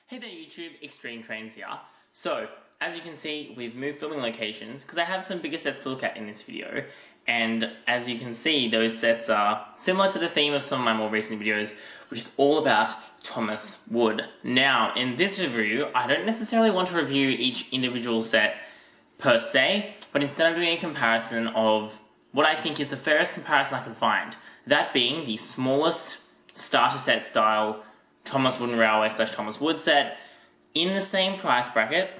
Hey there YouTube, Extreme Trains here. So, as you can see, we've moved filming locations because I have some bigger sets to look at in this video, and as you can see, those sets are similar to the theme of some of my more recent videos, which is all about Thomas wood. Now, in this review, I don't necessarily want to review each individual set per se, but instead I'm doing a comparison of what I think is the fairest comparison I could find, that being the smallest starter set style Thomas Wooden Railway / Thomas Wood set in the same price bracket,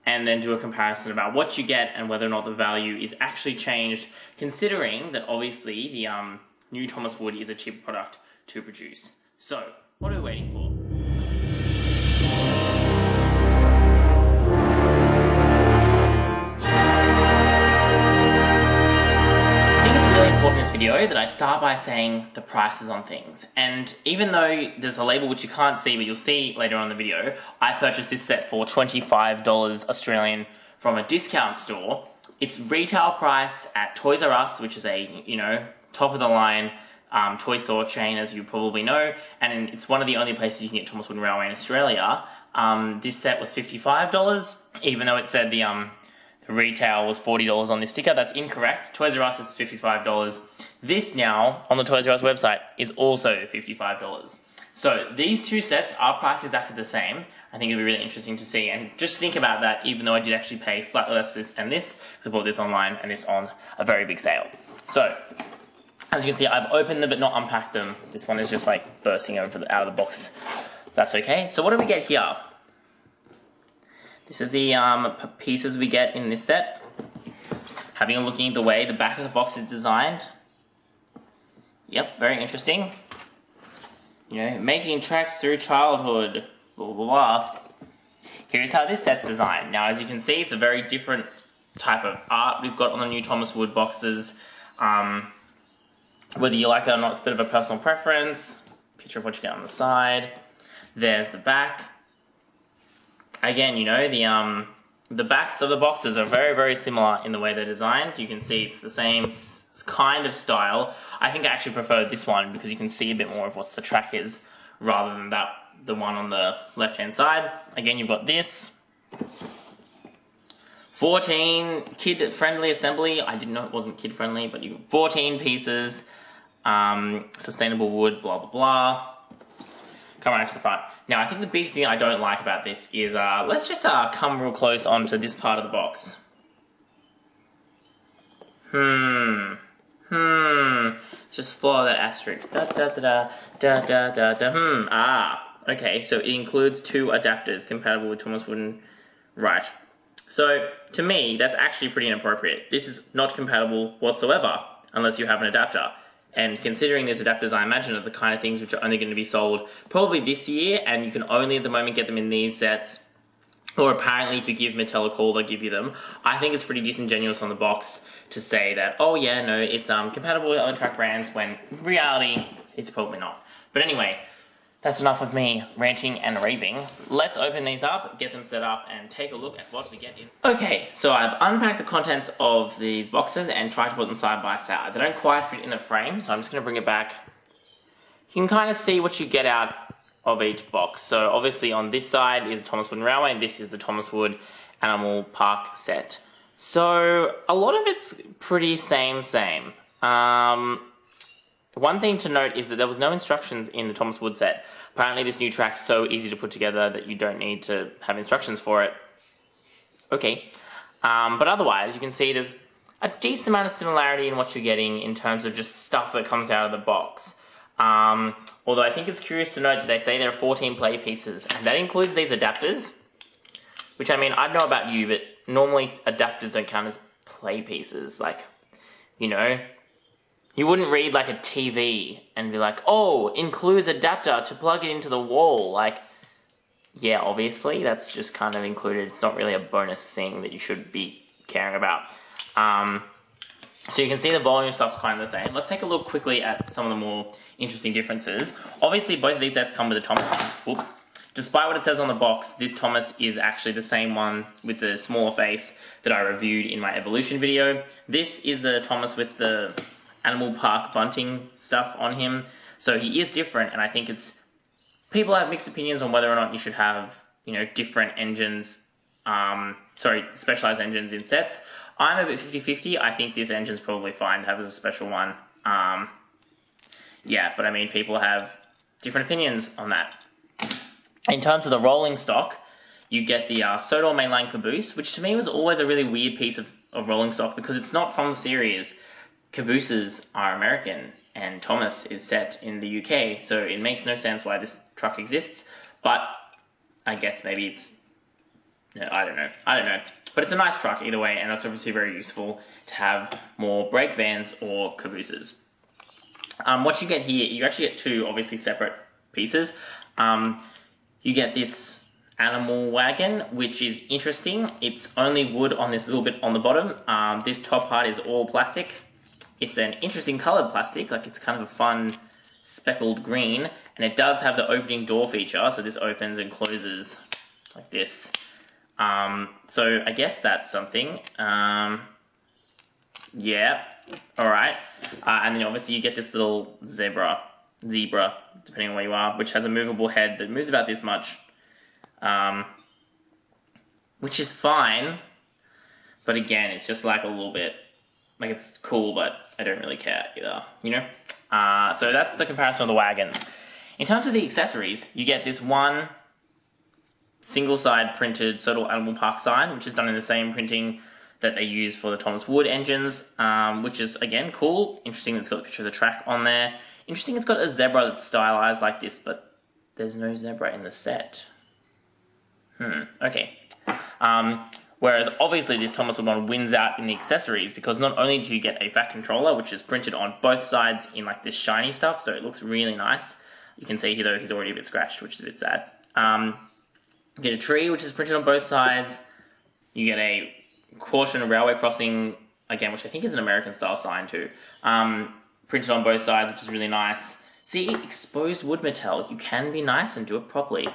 and then do a comparison about what you get and whether or not the value is actually changed, considering that obviously the new Thomas Wood is a cheaper product to produce. So, what are we waiting for? In this video that I start by saying the prices on things, and even though there's a label which you can't see but you'll see later on in the video, I purchased this set for $25 Australian from a discount store. Its retail price at Toys R Us, which is a, top of the line toy store chain, as you probably know, and it's one of the only places you can get Thomas Wooden Railway in Australia. This set was $55, even though it said the retail was $40 on this sticker. That's incorrect. Toys R Us is $55. This now, on the Toys R Us website, is also $55. So these two sets are priced exactly the same. I think it'll be really interesting to see, and just think about that, even though I did actually pay slightly less for this and this, because I bought this online and this on a very big sale. So, as you can see, I've opened them but not unpacked them. This one is just like bursting out of the box. That's okay. So what do we get here? This is the pieces we get in this set. Having a look at the way the back of the box is designed. Yep, very interesting. Making tracks through childhood, blah, blah, blah. Here's how this set's designed. Now, as you can see, it's a very different type of art we've got on the new Thomas Wood boxes. Whether you like that or not, it's a bit of a personal preference. Picture of what you get on the side. There's the back. Again, the backs of the boxes are very, very similar in the way they're designed. You can see it's the same kind of style. I think I actually prefer this one because you can see a bit more of what the track is rather than the one on the left-hand side. Again, you've got this. 14 kid-friendly assembly. I didn't know it wasn't kid-friendly, but you got 14 pieces. Sustainable wood, blah, blah, blah. Come right to the front. Now, I think the big thing I don't like about this is, let's just come real close onto this part of the box. Let's just follow that asterisk. Okay, so it includes two adapters compatible with Thomas Wooden. Right. So, to me, that's actually pretty inappropriate. This is not compatible whatsoever, unless you have an adapter. And considering these adapters, I imagine, are the kind of things which are only going to be sold probably this year, and you can only at the moment get them in these sets, or apparently if you give Mattel a call, they'll give you them. I think it's pretty disingenuous on the box to say that, oh yeah, no, it's compatible with other track brands, when in reality, it's probably not. But anyway, that's enough of me ranting and raving. Let's open these up, get them set up, and take a look at what we get in. Okay, so I've unpacked the contents of these boxes and tried to put them side by side. They don't quite fit in the frame, so I'm just going to bring it back. You can kind of see what you get out of each box. So obviously on this side is the Thomas Wooden Railway, and this is the Thomas Wood Animal Park set. So a lot of it's pretty same. One thing to note is that there was no instructions in the Thomas Wood set. Apparently this new track's so easy to put together that you don't need to have instructions for it. Okay. But otherwise, you can see there's a decent amount of similarity in what you're getting in terms of just stuff that comes out of the box. Although I think it's curious to note that they say there are 14 play pieces, and that includes these adapters. Which, I mean, I don't know about you, but normally adapters don't count as play pieces. Like, you wouldn't read like a TV and be like, oh, includes adapter to plug it into the wall. Like, yeah, obviously, that's just kind of included. It's not really a bonus thing that you should be caring about. So you can see the volume stuff's kind of the same. Let's take a look quickly at some of the more interesting differences. Obviously, both of these sets come with a Thomas. Whoops. Despite what it says on the box, this Thomas is actually the same one with the smaller face that I reviewed in my evolution video. This is the Thomas with the Animal Park bunting stuff on him. So he is different, and I think it's people have mixed opinions on whether or not you should have, you know, different engines, specialized engines in sets. I'm a bit 50-50. I think this engine's probably fine to have as a special one. Yeah, but I mean, people have different opinions on that. In terms of the rolling stock, you get the Sodor mainline caboose, which to me was always a really weird piece of rolling stock because it's not from the series. Cabooses are American and Thomas is set in the UK, so it makes no sense why this truck exists, but I guess maybe it's... No, I don't know. But it's a nice truck either way, and it's obviously very useful to have more brake vans or cabooses. What you get here, you actually get two obviously separate pieces. You get this animal wagon, which is interesting. It's only wood on this little bit on the bottom. This top part is all plastic. It's an interesting coloured plastic, like it's kind of a fun speckled green, and it does have the opening door feature, so this opens and closes like this. So I guess that's something. Yeah, alright. And then obviously you get this little zebra, depending on where you are, which has a movable head that moves about this much. Which is fine, but again, it's just like a little bit, like it's cool, but I don't really care either, you know? So that's the comparison of the wagons. In terms of the accessories, you get this one single side printed Sodor Animal Park sign, which is done in the same printing that they use for the Thomas Wood engines, which is, again, cool. Interesting, it's got the picture of the track on there. Interesting, it's got a zebra that's stylized like this, but there's no zebra in the set. Okay. Whereas, obviously, this Thomas Wood one wins out in the accessories, because not only do you get a fat controller, which is printed on both sides in, like, this shiny stuff, so it looks really nice. You can see here, though, he's already a bit scratched, which is a bit sad. You get a tree, which is printed on both sides. You get a caution railway crossing, again, which I think is an American-style sign too. Printed on both sides, which is really nice. See, exposed wood metal. You can be nice and do it properly.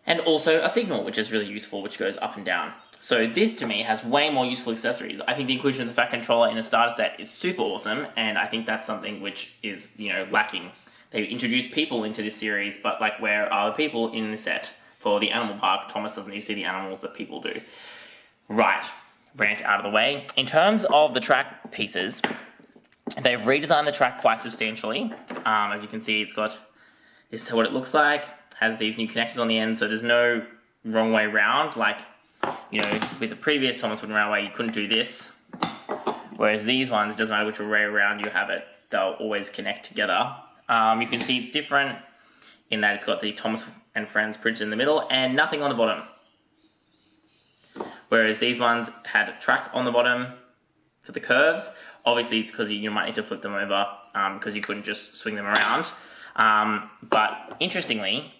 And also a signal, which is really useful, which goes up and down. So this, to me, has way more useful accessories. I think the inclusion of the fat controller in a starter set is super awesome, and I think that's something which is, you know, lacking. They introduced people into this series, but, like, where are the people in the set? For the animal park, Thomas doesn't need to see the animals that people do. Right, rant out of the way. In terms of the track pieces, they've redesigned the track quite substantially. As you can see, it's got, this is what it looks like. Has these new connectors on the end, so there's no wrong way round. Like, you know, with the previous Thomas Wooden Railway, you couldn't do this. Whereas these ones, it doesn't matter which way around you have it, they'll always connect together. You can see it's different in that it's got the Thomas and Friends printed in the middle and nothing on the bottom. Whereas these ones had a track on the bottom for the curves. Obviously it's because you might need to flip them over because you couldn't just swing them around. But interestingly,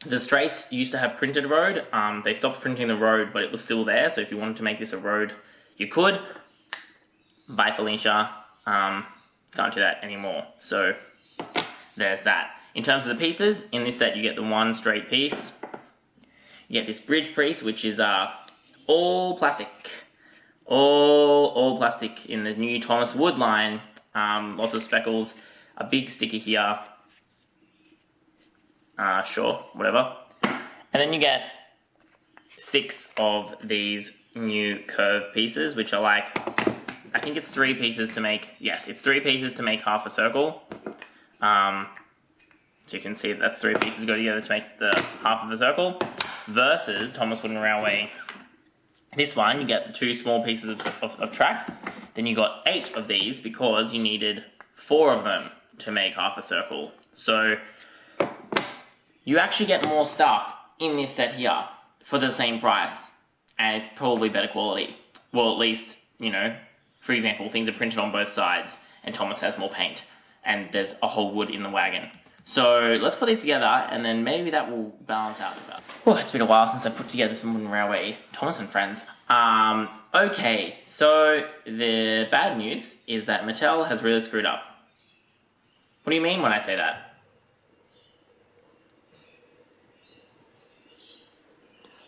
the straights used to have printed road. They stopped printing the road, but it was still there. So if you wanted to make this a road, you could. Bye, Felicia. Can't do that anymore. So there's that. In terms of the pieces, in this set you get the one straight piece. You get this bridge piece, which is all plastic. All plastic in the new Thomas Wood line. Lots of speckles. A big sticker here. Sure, whatever. And then you get 6 of these new curve pieces, which are like, I think it's 3 pieces to make, yes, it's 3 pieces to make half a circle. So you can see that's 3 pieces go together to make the half of a circle. Versus Thomas Wooden Railway, this one, you get the 2 small pieces of track. Then you got 8 of these because you needed 4 of them to make half a circle. So you actually get more stuff in this set here for the same price. And it's probably better quality. Well, at least, you know, for example, things are printed on both sides and Thomas has more paint. And there's a whole wood in the wagon. So let's put these together and then maybe that will balance out a bit. Oh, it's been a while since I put together some Wooden Railway Thomas and Friends. Okay, so the bad news is that Mattel has really screwed up. What do you mean when I say that?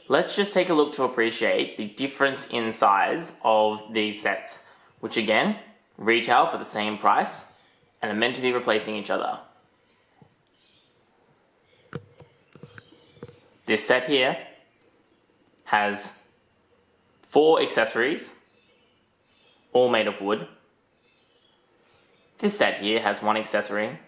Let's just take a look to appreciate the difference in size of these sets, which again, retail for the same price and are meant to be replacing each other. This set here has 4 accessories, all made of wood. This set here has 1 accessory,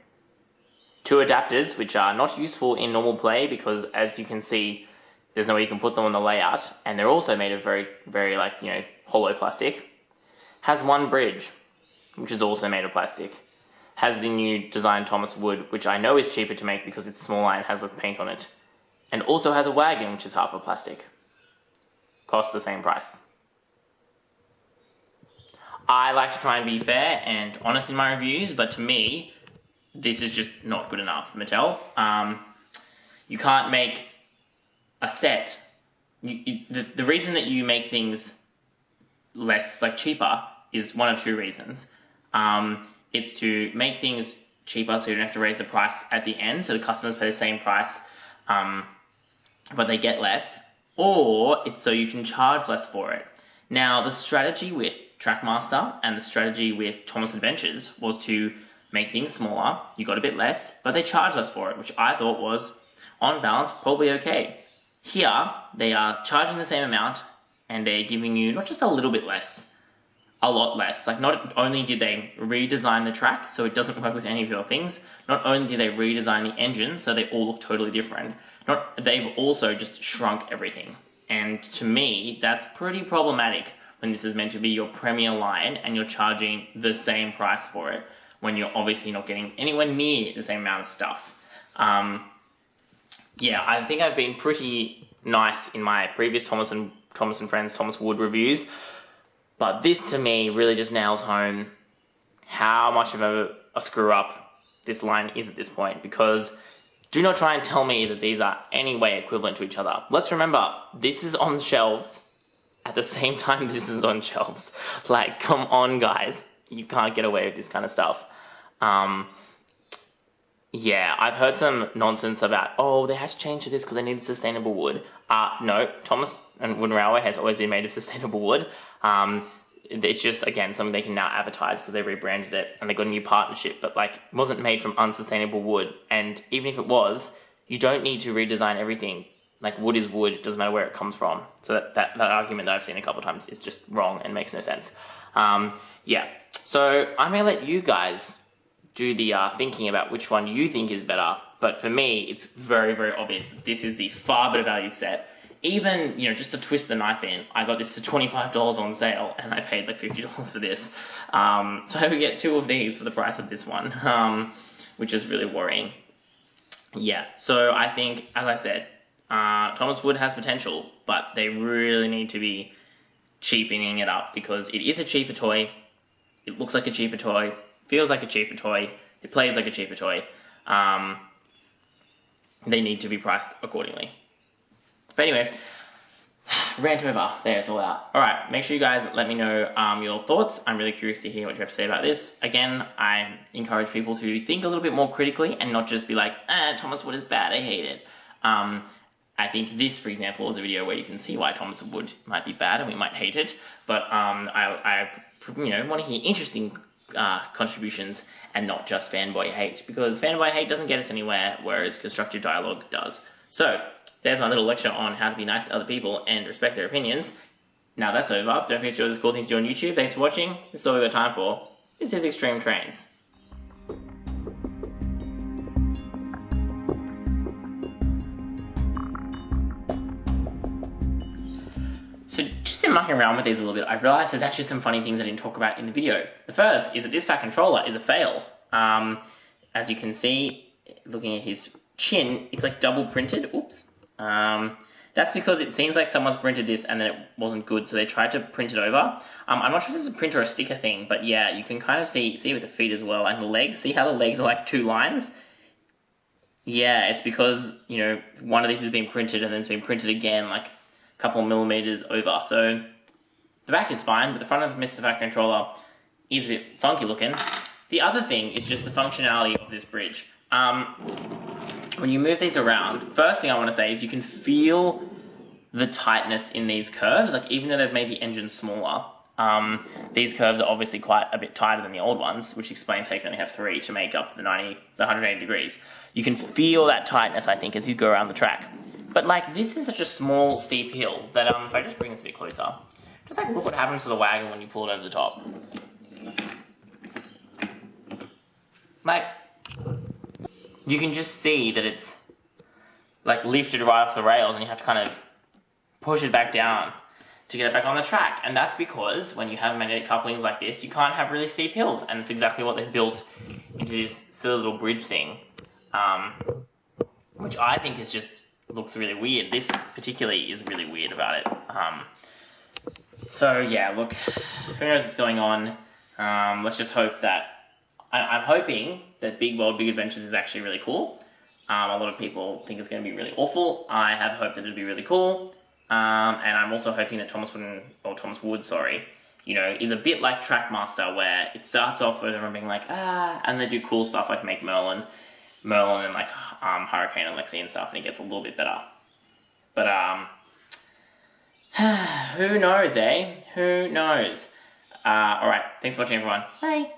2 adapters, which are not useful in normal play because, as you can see, there's no way you can put them on the layout, and they're also made of very, very, like, you know, hollow plastic. Has 1 bridge, which is also made of plastic. Has the new design Thomas wood, which I know is cheaper to make because it's smaller and has less paint on it. And also has a wagon, which is half of plastic. Costs the same price. I like to try and be fair and honest in my reviews, but to me, this is just not good enough, Mattel. You can't make a set. The reason that you make things less, like, cheaper is one of 2 reasons. It's to make things cheaper so you don't have to raise the price at the end, so the customers pay the same price, but they get less, or it's so you can charge less for it. Now, the strategy with Trackmaster and the strategy with Thomas Adventures was to make things smaller, you got a bit less, but they charge less for it, which I thought was, on balance, probably okay. Here, they are charging the same amount, and they're giving you not just a little bit less, a lot less. Like, not only did they redesign the track so it doesn't work with any of your things, not only did they redesign the engine so they all look totally different, they've also just shrunk everything. And to me, that's pretty problematic when this is meant to be your premier line and you're charging the same price for it when you're obviously not getting anywhere near the same amount of stuff. Yeah, I think I've been pretty nice in my previous Thomas and Friends Thomas Wood reviews, but this to me really just nails home how much of a screw up this line is at this point, because do not try and tell me that these are any way equivalent to each other. Let's remember, this is on shelves at the same time this is on shelves. Like, come on, guys. You can't get away with this kind of stuff. Yeah, I've heard some nonsense about, oh, they had to change to this because they needed sustainable wood. No, Thomas and Wooden Railway has always been made of sustainable wood. It's just, again, something they can now advertise because they rebranded it and they got a new partnership, but, like, it wasn't made from unsustainable wood. And even if it was, you don't need to redesign everything. Like, wood is wood, it doesn't matter where it comes from. So that argument that I've seen a couple of times is just wrong and makes no sense. Yeah, so I may let you guys do the thinking about which one you think is better, but for me, it's very, very obvious that this is the far better value set. Even, you know, just to twist the knife in, I got this for $25 on sale, and I paid like $50 for this. So I would get 2 of these for the price of this one, which is really worrying. Yeah, so I think, as I said, Thomas Wood has potential, but they really need to be cheapening it up, because it is a cheaper toy, it looks like a cheaper toy, feels like a cheaper toy, it plays like a cheaper toy. They need to be priced accordingly. But anyway, rant over. There, it's all out. Alright, make sure you guys let me know your thoughts. I'm really curious to hear what you have to say about this. Again, I encourage people to think a little bit more critically and not just be like, Thomas Wood is bad, I hate it. I think this, for example, is a video where you can see why Thomas Wood might be bad and we might hate it. But I want to hear interesting contributions and not just fanboy hate, because fanboy hate doesn't get us anywhere, whereas constructive dialogue does. So, there's my little lecture on how to be nice to other people and respect their opinions. Now that's over. Don't forget to do all these cool things to do on YouTube. Thanks for watching. This is all we've got time for. This is Extreme Trains. So just in mucking around with these a little bit, I've realised there's actually some funny things I didn't talk about in the video. The first is that this fat controller is a fail. As you can see, looking at his chin, it's like double printed. Oops. That's because it seems like someone's printed this and then it wasn't good, so they tried to print it over. I'm not sure if this is a print or a sticker thing, but yeah, you can kind of see with the feet as well, and the legs. See how the legs are like 2 lines? Yeah, it's because, you know, one of these has been printed and then it's been printed again, like a couple of millimeters over. So the back is fine, but the front of Mr. Fat Controller is a bit funky looking. The other thing is just the functionality of this bridge. When you move these around, first thing I want to say is you can feel the tightness in these curves. Like, even though they've made the engine smaller, these curves are obviously quite a bit tighter than the old ones, which explains how you can only have 3 to make up the 180 degrees. You can feel that tightness, I think, as you go around the track. But like, this is such a small, steep hill that if I just bring this a bit closer, just like look what happens to the wagon when you pull it over the top. Like, you can just see that it's like lifted right off the rails and you have to kind of push it back down to get it back on the track. And that's because when you have magnetic couplings like this, you can't have really steep hills, and it's exactly what they've built into this silly little bridge thing, which I think is just looks really weird. This particularly is really weird about it. So yeah, look, who knows what's going on. Let's just hope that, I'm hoping that Big World Big Adventures is actually really cool. A lot of people think it's going to be really awful. I have hoped that it'll be really cool. And I'm also hoping that Thomas Wood, you know, is a bit like Trackmaster, where it starts off with everyone being like, and they do cool stuff like make Merlin and like Hurricane and Lexi and stuff, and it gets a little bit better. But who knows, eh? Who knows? Alright, thanks for watching, everyone. Bye.